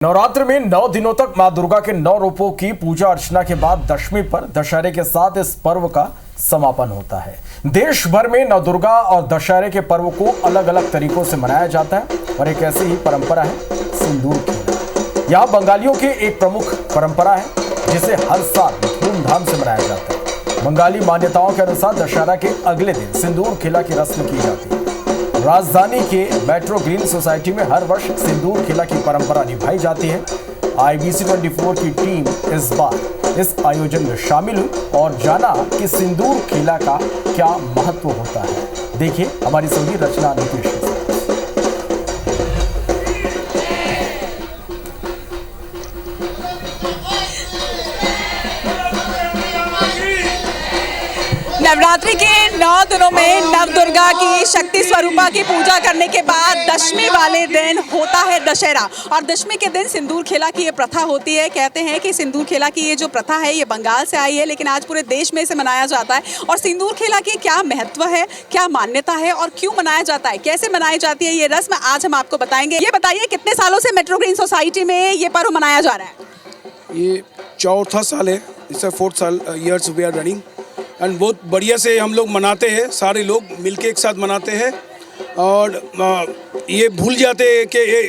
नवरात्र में 9 दिनों तक मां दुर्गा के 9 रूपों की पूजा अर्चना के बाद दशमी पर दशहरे के साथ इस पर्व का समापन होता है। देश भर में नव दुर्गा और दशहरे के पर्व को अलग अलग तरीकों से मनाया जाता है और एक ऐसी ही परंपरा है सिंदूर खेलना। यह बंगालियों की एक प्रमुख परंपरा है जिसे हर साल धूमधाम से मनाया जाता है। बंगाली मान्यताओं के अनुसार दशहरा के अगले दिन सिंदूर खेला की रस्म की जाती है। राजधानी के मेट्रो ग्रीन सोसाइटी में हर वर्ष सिंदूर खेला की परंपरा निभाई जाती है। IBC 24 की टीम इस बार इस आयोजन में शामिल हुई और जाना कि सिंदूर खेला का क्या महत्व होता है। देखिए हमारी सहयोगी रचना नीतीश के साथ। नवरात्रि के 9 दिनों में नव दुर्गा की शक्ति स्वरूपा की पूजा करने के बाद दशमी वाले दिन होता है दशहरा और दशमी के दिन सिंदूर खेला की ये प्रथा होती है। कहते हैं कि सिंदूर खेला की ये जो प्रथा है ये बंगाल से आई है, लेकिन आज पूरे देश में इसे मनाया जाता है। और सिंदूर खेला की क्या महत्व है, क्या मान्यता है और क्यों मनाया जाता है, कैसे मनाई जाती है ये रस्म, आज हम आपको बताएंगे। ये बताइए कितने सालों से मेट्रो ग्रीन सोसाइटी में ये पर्व मनाया जा रहा है? ये चौथा साल है, इसका 4th साल years we are running and बहुत बढ़िया से हम लोग मनाते हैं। सारे लोग मिलके एक साथ मनाते हैं और ये भूल जाते हैं कि ये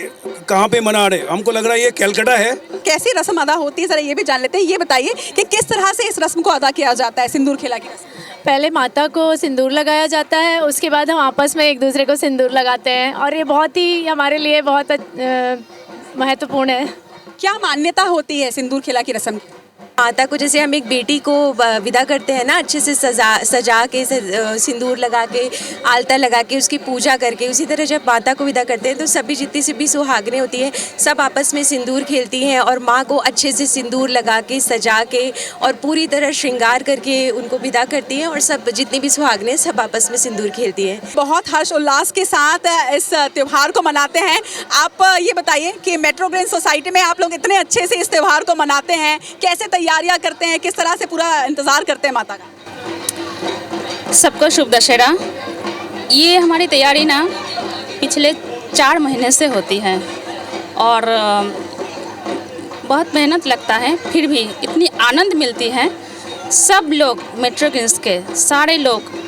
कहाँ पे मना रहे। हमको लग रहा है ये कलकत्ता है। कैसी रस्म अदा होती है जरा ये भी जान लेते हैं। ये बताइए कि किस तरह से इस रस्म को अदा किया जाता है, सिंदूर खेला की रस्म? पहले माता को सिंदूर लगाया जाता है, उसके बाद हम आपस में एक दूसरे को सिंदूर लगाते हैं और ये बहुत ही हमारे लिए बहुत महत्वपूर्ण है। क्या मान्यता होती है सिंदूर खेला की रस्म की? माता को जैसे हम एक बेटी को विदा करते हैं ना, अच्छे से सजा के सिंदूर लगा के आलता लगा के उसकी पूजा करके, उसी तरह जब माता को विदा करते हैं तो सभी जितनी सी भी सुहागनें होती हैं सब आपस में सिंदूर खेलती हैं और माँ को अच्छे से सिंदूर लगा के सजा के और पूरी तरह श्रृंगार करके उनको विदा करती हैं और सब जितनी भी सुहागनें सब आपस में सिंदूर खेलती हैं। बहुत हर्ष उल्लास के साथ इस त्यौहार को मनाते हैं। आप ये बताइए कि मेट्रो ग्रीन सोसाइटी में आप लोग इतने अच्छे से इस त्यौहार को मनाते हैं, कैसे तैयारियां करते हैं, किस तरह से पूरा इंतजार करते हैं माता का? सबको शुभ दशहरा। ये हमारी तैयारी ना पिछले 4 महीने से होती है और बहुत मेहनत लगता है, फिर भी इतनी आनंद मिलती है। सब लोग मेट्रो ग्रीन्स के सारे लोग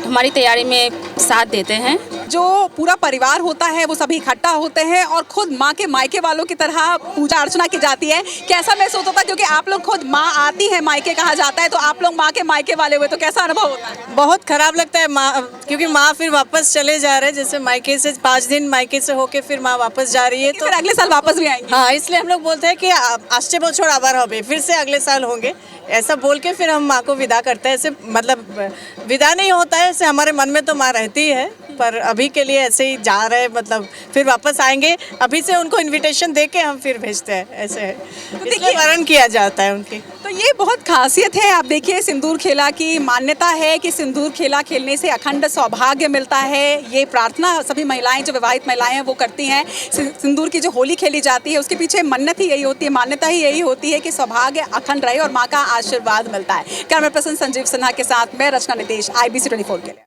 हमारी तैयारी में साथ देते हैं। जो पूरा परिवार होता है वो सभी इकट्ठा होते हैं और खुद माँ के मायके वालों की तरह पूजा अर्चना की जाती है। कैसा महसूस होता है, क्योंकि आप लोग खुद माँ आती है, मायके कहा जाता है, तो आप लोग माँ के मायके वाले हुए, तो कैसा अनुभव होता है? बहुत खराब लगता है माँ, क्योंकि माँ फिर वापस चले जा रहे हैं। जैसे मायके से 5 दिन मायके से होके फिर माँ वापस जा रही है, तो फिर अगले साल वापस भी आएंगे। हाँ, इसलिए हम लोग बोलते हैं कि आश्चे बहुत छोड़ आबार हो, फिर से अगले साल होंगे, ऐसा बोल के फिर हम माँ को विदा करते हैं। ऐसे मतलब विदा नहीं होता है, ऐसे हमारे मन में तो माँ रहती है, पर अभी के लिए ऐसे ही जा रहे हैं, मतलब फिर वापस आएंगे। अभी से उनको इनविटेशन दे के हम फिर भेजते हैं, ऐसे है, इसलिए वरण किया जाता है उनकी। तो ये बहुत खासियत है। आप देखिए सिंदूर खेला की मान्यता है कि सिंदूर खेला खेलने से अखंड सौभाग्य मिलता है। ये प्रार्थना सभी महिलाएं, जो विवाहित महिलाएं हैं वो करती हैं। सिंदूर की जो होली खेली जाती है उसके पीछे मन्नत ही यही होती है, मान्यता ही यही होती है कि सौभाग्य अखंड रहे और माँ का आशीर्वाद मिलता है। कैमरा पर्सन संजीव सिन्हा के साथ मैं रचना नीतीश, IBC 24 के लिए।